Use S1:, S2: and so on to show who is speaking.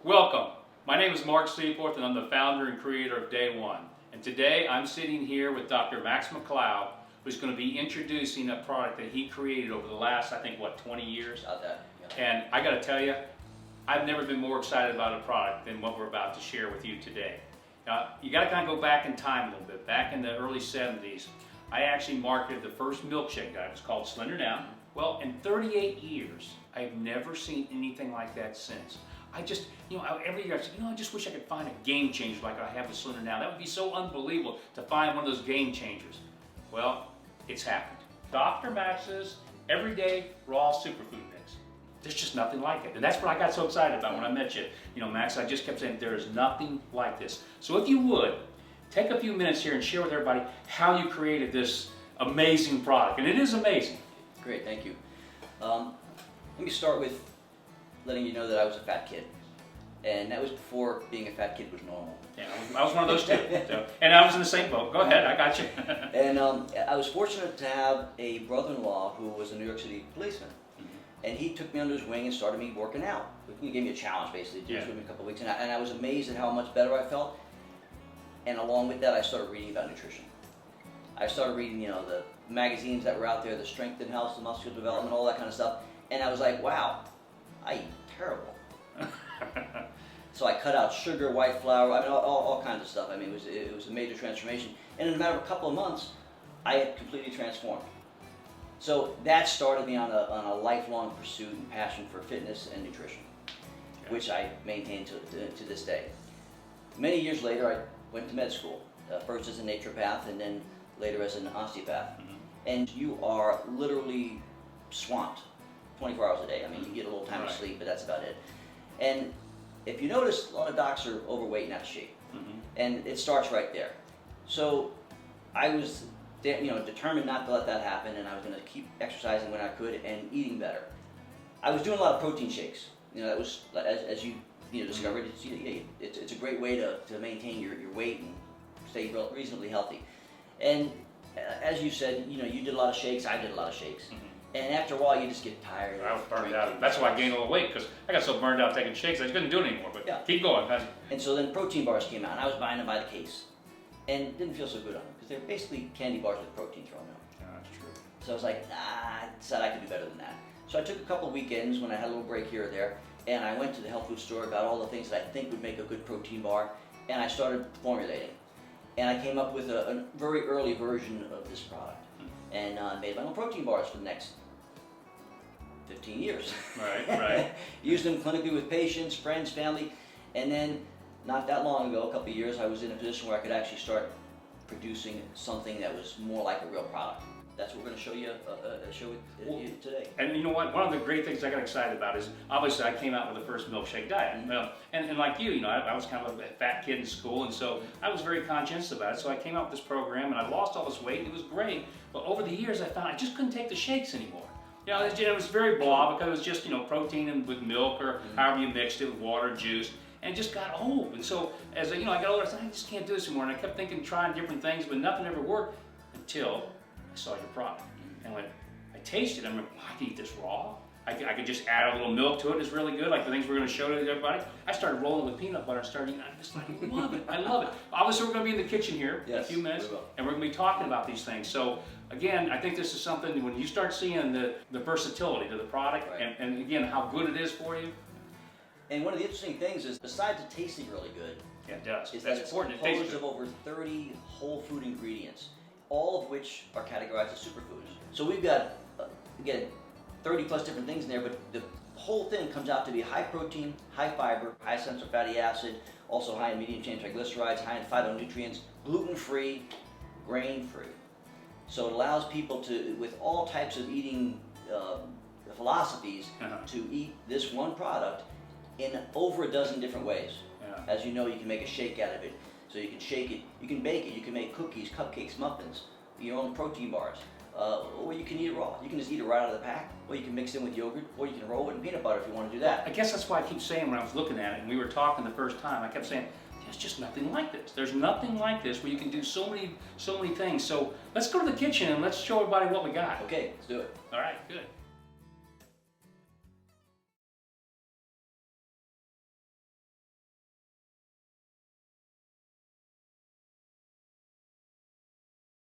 S1: Welcome. My name is Mark Seaforth and I'm the founder and creator of Day One. And today I'm sitting here with Dr. Max McLeod, who's going to be introducing a product that he created over the last, 20 years?
S2: About that, yeah.
S1: And I got to tell you, I've never been more excited about a product than what we're about to share with you today. Now, you got to kind of go back in time a little bit. Back in the early 70s, I actually marketed the first milkshake guy. It was called Slender Down. Well, in 38 years, I've never seen anything like that since. I just, every year I say, I just wish I could find a game changer like I have with Slender Down. That would be so unbelievable to find one of those game changers. Well, it's happened. Dr. Max's Everyday Raw Superfood Mix. There's just nothing like it. And that's what I got so excited about when I met you. Max, I just kept saying, there is nothing like this. So if you would, take a few minutes here and share with everybody how you created this amazing product. And it is amazing.
S2: Great, thank you. Let me start with letting you know that I was a fat kid. And that was before being a fat kid was normal.
S1: Yeah, I was one of those too. So, and I was in the same boat. Go ahead, I got you.
S2: And I was fortunate to have a brother-in-law who was a New York City policeman. And he took me under his wing and started me working out. He gave me a challenge, basically, to do this with me a couple of weeks. And I was amazed at how much better I felt. And along with that, I started reading about nutrition. I started reading, the magazines that were out there, the strength and health, the muscular development, all that kind of stuff. And I was like, wow, I eat terrible. So I cut out sugar, white flour, all kinds of stuff. It was a major transformation. And in a matter of a couple of months, I had completely transformed. So that started me on a lifelong pursuit and passion for fitness and nutrition, which I maintain to this day. Many years later, I went to med school, first as a naturopath and then later as an osteopath. And you are literally swamped 24 hours a day. You get a little time of sleep, but that's about it. And if you notice, a lot of docs are overweight and out of shape. And it starts right there. So I was determined not to let that happen, and I was going to keep exercising when I could and eating better. I was doing a lot of protein shakes. That was, as you discovered, it's a great way to maintain your weight and stay reasonably healthy. And as you said, you did a lot of shakes, I did a lot of shakes. And after a while, you just get tired.
S1: I was burned out. That's why I gained all the weight, because I got so burned out taking shakes, I just couldn't do it anymore. But keep going.
S2: And so then protein bars came out, and I was buying them by the case. And it didn't feel so good on them, because they're basically candy bars with protein thrown in them.
S1: Yeah, that's true.
S2: So I was like, I decided I could do better than that. So I took a couple of weekends when I had a little break here or there, and I went to the health food store, got all the things that I think would make a good protein bar, and I started formulating. And I came up with a very early version of this product, and made my own protein bars for the next 15 years.
S1: Right.
S2: Used them clinically with patients, friends, family, and then not that long ago, a couple of years, I was in a position where I could actually start producing something that was more like a real product. That's what we're going to show you today.
S1: And you know what? One of the great things I got excited about is, obviously, I came out with the first milkshake diet. And like you, I was kind of a fat kid in school, and so I was very conscientious about it. So I came out with this program, and I lost all this weight, and it was great. But over the years, I found I just couldn't take the shakes anymore. It was very blah, because it was just, protein and with milk or however you mixed it with water, juice. And it just got old. And so as I got older, I said, I just can't do this anymore. And I kept thinking, trying different things, but nothing ever worked until I saw your product. And when I tasted it, I went, I can eat this raw. I could just add a little milk to it. It's really good, like the things we're going to show to everybody. I started rolling with peanut butter and started eating. I just love it. I love it. Obviously, we're going to be in the kitchen here in a few minutes, and we're going to be talking about these things. So again, I think this is something, when you start seeing the versatility to the product, and again, how good it is for you.
S2: And one of the interesting things is, besides it tasting really good,
S1: it does.
S2: Is that it's composed of over 30 whole food ingredients, all of which are categorized as superfoods. So we've got, again, 30 plus different things in there, but the whole thing comes out to be high protein, high fiber, high essential fatty acid, also high and medium chain triglycerides, high in phytonutrients, gluten-free, grain-free. So it allows people to, with all types of eating philosophies, to eat this one product in over a dozen different ways. As you know, you can make a shake out of it. So you can shake it, you can bake it, you can make cookies, cupcakes, muffins, your own protein bars. Or you can eat it raw. You can just eat it right out of the pack, or you can mix it in with yogurt, or you can roll it in peanut butter if you want to do that.
S1: I guess that's why I keep saying, when I was looking at it and we were talking the first time, I kept saying, there's just nothing like this. There's nothing like this where you can do so many things. So let's go to the kitchen and let's show everybody what we got.
S2: Okay, let's do it.
S1: All right, good.